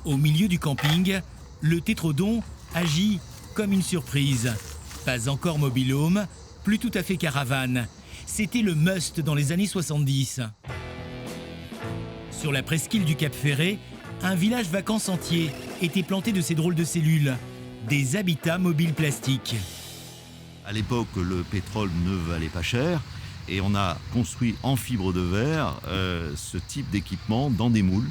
Au milieu du camping, le tétrodon agit comme une surprise. Pas encore mobil-home, plus tout à fait caravane. C'était le must dans les années 70. Sur la presqu'île du Cap Ferret, un village vacances entier était planté de ces drôles de cellules, des habitats mobiles plastiques. À l'époque, le pétrole ne valait pas cher et on a construit en fibre de verre ce type d'équipement dans des moules.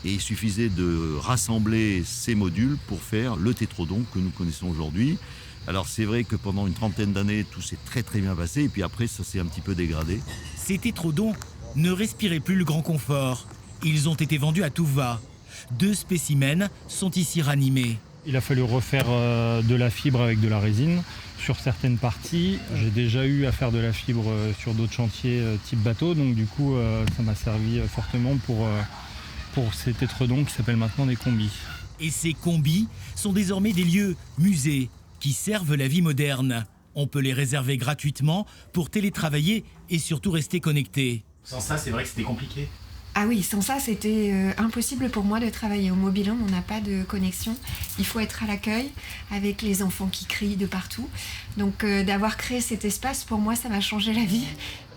Et il suffisait de rassembler ces modules pour faire le tétrodon que nous connaissons aujourd'hui. Alors c'est vrai que pendant une trentaine d'années, tout s'est très bien passé et puis après ça s'est un petit peu dégradé. Ces tétrodons ne respiraient plus le grand confort. Ils ont été vendus à tout va. 2 spécimens sont ici ranimés. Il a fallu refaire de la fibre avec de la résine sur certaines parties. J'ai déjà eu à faire de la fibre sur d'autres chantiers type bateau, donc du coup ça m'a servi fortement pour ces tétrodons qui s'appellent maintenant des combis. Et ces combis sont désormais des lieux musées qui servent la vie moderne. On peut les réserver gratuitement pour télétravailler et surtout rester connecté. Sans ça, c'est vrai que c'était compliqué. Ah oui, sans ça, c'était impossible pour moi de travailler. Au mobil-home, on n'a pas de connexion. Il faut être à l'accueil avec les enfants qui crient de partout. Donc d'avoir créé cet espace, pour moi, ça m'a changé la vie.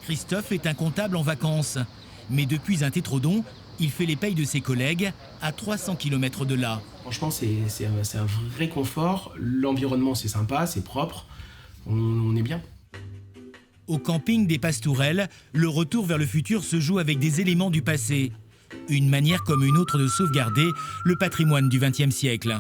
Christophe est un comptable en vacances. Mais depuis un tétrodon, il fait les payes de ses collègues à 300 km de là. Franchement, c'est un vrai confort. L'environnement, c'est sympa, c'est propre. On est bien. Au camping des Pastourelles, le retour vers le futur se joue avec des éléments du passé. Une manière comme une autre de sauvegarder le patrimoine du XXe siècle.